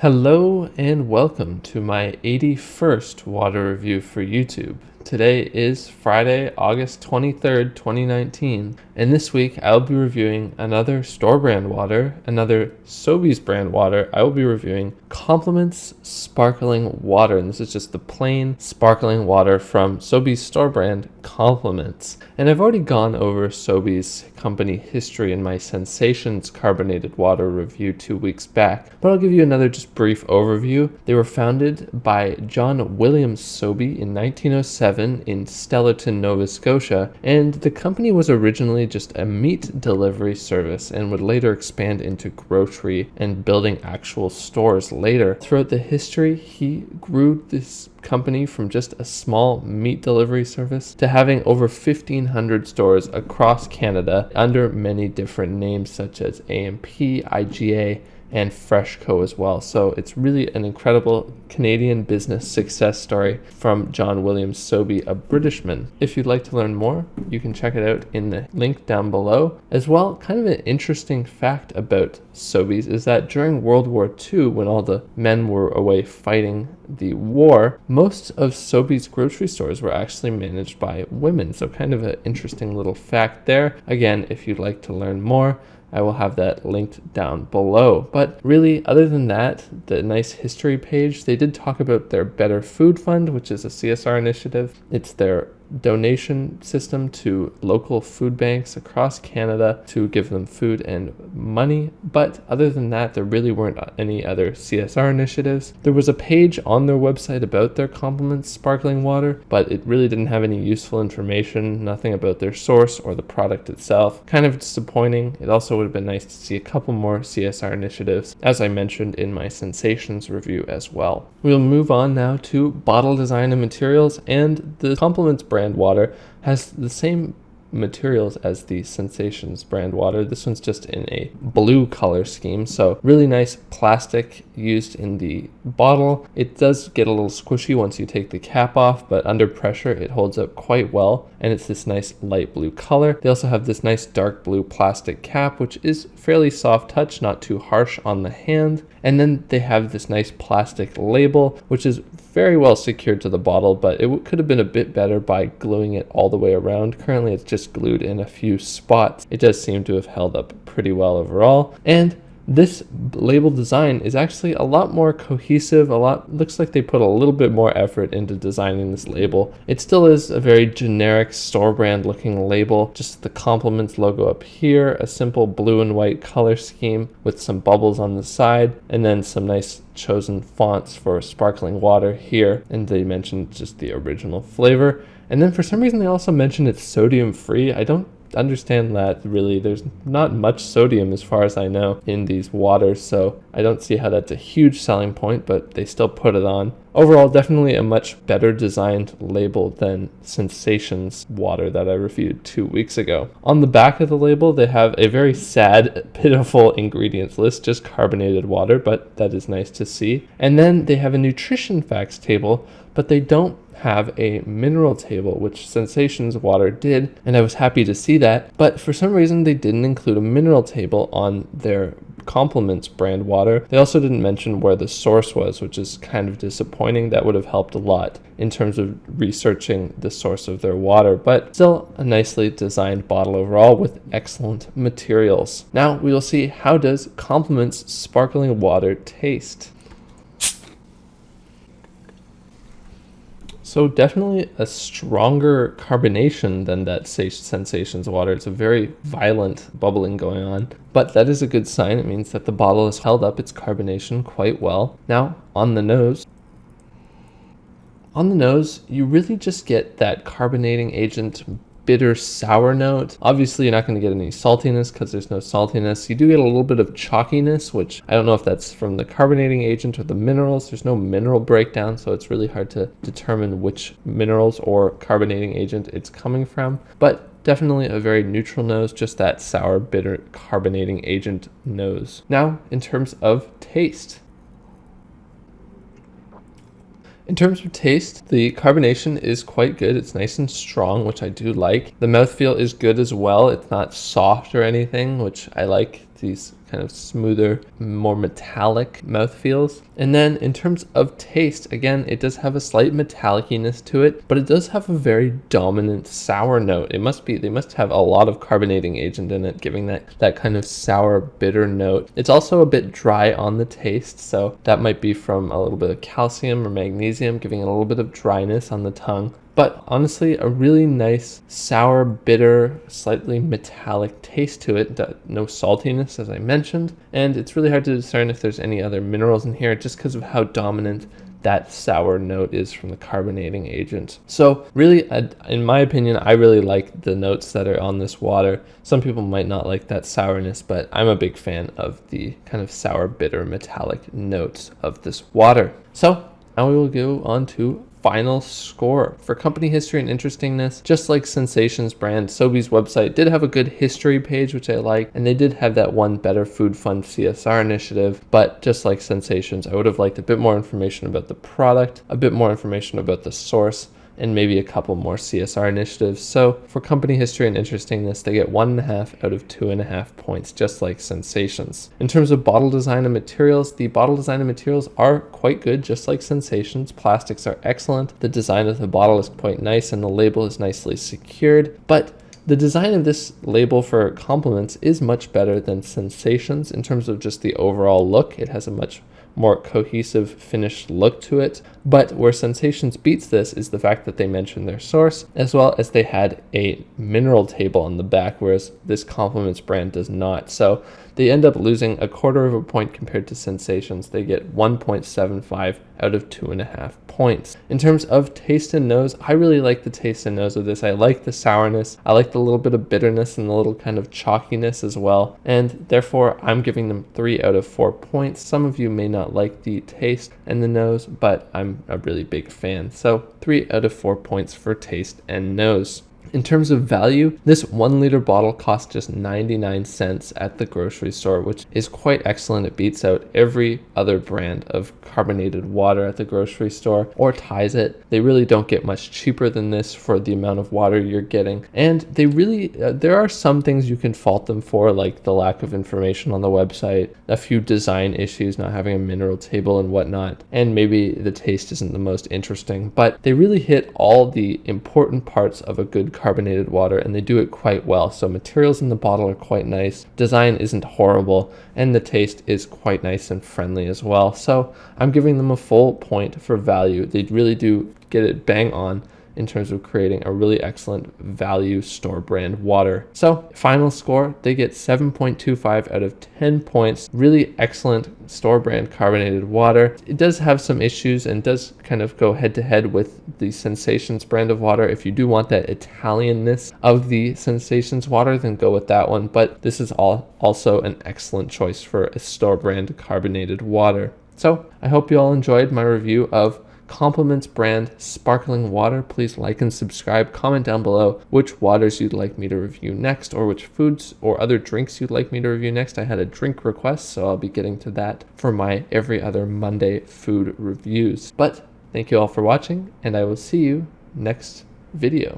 Hello and welcome to my 81st water review for YouTube. Today is Friday, August 23rd, 2019, and this week I'll be reviewing another store brand water, another Sobey's brand water. I will be reviewing Compliments Sparkling Water, and this is just the plain sparkling water from Sobey's store brand, Compliments. And I've already gone over Sobey's company history in my Sensations carbonated water review 2 weeks back, but I'll give you another just brief overview. They were founded by John William Sobey in 1907 in Stellarton, Nova Scotia, and the company was originally just a meat delivery service and would later expand into grocery and building actual stores later. Throughout the history, he grew this company from just a small meat delivery service to having over 1,500 stores across Canada under many different names such as A&P, IGA, and Freshco as well. So it's really an incredible Canadian business success story from John William Sobey, a Britishman. If you'd like to learn more, you can check it out in the link down below. As well, kind of an interesting fact about Sobey's is that during World War II, when all the men were away fighting the war, most of Sobey's grocery stores were actually managed by women. So kind of an interesting little fact there. Again, if you'd like to learn more, I will have that linked down below. But really, other than that, the nice history page, they did talk about their Better Food Fund, which is a CSR initiative. It's their donation system to local food banks across Canada to give them food and money. But other than that, there really weren't any other CSR initiatives. There was a page on their website about their Compliments sparkling water, but it really didn't have any useful information, nothing about their source or the product itself. Kind of disappointing. It also would have been nice to see a couple more CSR initiatives, as I mentioned in my Sensations review as well. We'll move on now to bottle design and materials, and the Compliments brand water has the same materials as the Sensations brand water. This one's just in a blue color scheme, so really nice plastic used in the bottle. It does get a little squishy once you take the cap off, but under pressure it holds up quite well, and it's this nice light blue color. They also have this nice dark blue plastic cap, which is fairly soft touch, not too harsh on the hand. And then they have this nice plastic label, which is very well secured to the bottle, but it could have been a bit better by gluing it all the way around. Currently it's just glued in a few spots. It does seem to have held up pretty well overall. And this label design is actually a lot more cohesive, looks like they put a little bit more effort into designing this label. It still is a very generic store brand looking label, just the Compliments logo up here, a simple blue and white color scheme with some bubbles on the side, and then some nice chosen fonts for sparkling water here, and they mentioned just the original flavor. And then for some reason they also mentioned it's sodium free. I don't understand that really. There's not much sodium as far as I know in these waters, so I don't see how that's a huge selling point, but they still put it on. Overall, definitely a much better designed label than Sensations water that I reviewed 2 weeks ago. On the back of the label, they have a very sad, pitiful ingredients list, just carbonated water, but that is nice to see. And then they have a nutrition facts table, but they don't have a mineral table, which Sensations water did, and I was happy to see that. But for some reason, they didn't include a mineral table on their Compliments brand water. They also didn't mention where the source was, which is kind of disappointing. That would have helped a lot in terms of researching the source of their water, but still a nicely designed bottle overall with excellent materials. Now we will see, how does Compliments sparkling water taste? So definitely a stronger carbonation than that Sensations water. It's a very violent bubbling going on, but that is a good sign. It means that the bottle has held up its carbonation quite well. Now on the nose, you really just get that carbonating agent bitter sour note. Obviously you're not going to get any saltiness because there's no saltiness. You do get a little bit of chalkiness, which I don't know if that's from the carbonating agent or the minerals. There's no mineral breakdown, so it's really hard to determine which minerals or carbonating agent it's coming from, but definitely a very neutral nose, just that sour bitter carbonating agent nose. Now in terms of taste, In terms of taste, the carbonation is quite good. It's nice and strong, which I do like. The mouthfeel is good as well. It's not soft or anything, which I like these kind of smoother, more metallic mouthfeels. And then in terms of taste, again, it does have a slight metalliciness to it, but it does have a very dominant sour note. They must have a lot of carbonating agent in it, giving that kind of sour, bitter note. It's also a bit dry on the taste, so that might be from a little bit of calcium or magnesium, giving it a little bit of dryness on the tongue. But honestly, a really nice, sour, bitter, slightly metallic taste to it. No saltiness, as I mentioned. And it's really hard to discern if there's any other minerals in here just because of how dominant that sour note is from the carbonating agent. So really, in my opinion, I really like the notes that are on this water. Some people might not like that sourness, but I'm a big fan of the kind of sour, bitter, metallic notes of this water. So now we will go on to final score. For company history and interestingness, just like Sensations brand, Sobey's website did have a good history page, which I like, and they did have that one Better Food Fund CSR initiative, but just like Sensations, I would have liked a bit more information about the product, a bit more information about the source, and maybe a couple more CSR initiatives. So for company history and interestingness, they get 1.5 out of 2.5 points, just like Sensations. In terms of bottle design and materials, the bottle design and materials are quite good, just like Sensations. Plastics are excellent. The design of the bottle is quite nice, and the label is nicely secured. But the design of this label for compliments is much better than Sensations in terms of just the overall look. It has a much more cohesive finished look to it. But where Sensations beats this is the fact that they mentioned their source, as well as they had a mineral table on the back, whereas this Compliments brand does not. So they end up losing 1/4 point compared to Sensations. They get 1.75 out of 2.5 points. In terms of taste and nose, I really like the taste and nose of this. I like the sourness. I like the little bit of bitterness and the little kind of chalkiness as well. And therefore, I'm giving them 3 out of 4 points. Some of you may not like the taste and the nose, but I'm a really big fan. So 3 out of 4 points for taste and nose. In terms of value, this 1 liter bottle costs just 99 cents at the grocery store, which is quite excellent. It beats out every other brand of carbonated water at the grocery store or ties it. They really don't get much cheaper than this for the amount of water you're getting. And they really, there are some things you can fault them for, like the lack of information on the website, a few design issues, not having a mineral table and whatnot, and maybe the taste isn't the most interesting, but they really hit all the important parts of a good carbonated water, and they do it quite well. So materials in the bottle are quite nice, design isn't horrible, and the taste is quite nice and friendly as well. So I'm giving them a full point for value. They really do get it bang on in terms of creating a really excellent value store brand water. So final score, they get 7.25 out of 10 points. Really excellent store brand carbonated water. It does have some issues and does kind of go head to head with the Sensations brand of water. If you do want that Italianness of the Sensations water, then go with that one. But this is also an excellent choice for a store brand carbonated water. So I hope you all enjoyed my review of Compliments brand sparkling water. Please like and subscribe. Comment down below which waters you'd like me to review next, or which foods or other drinks you'd like me to review next. I had a drink request, so I'll be getting to that for my every other Monday food reviews. But thank you all for watching, and I will see you next video.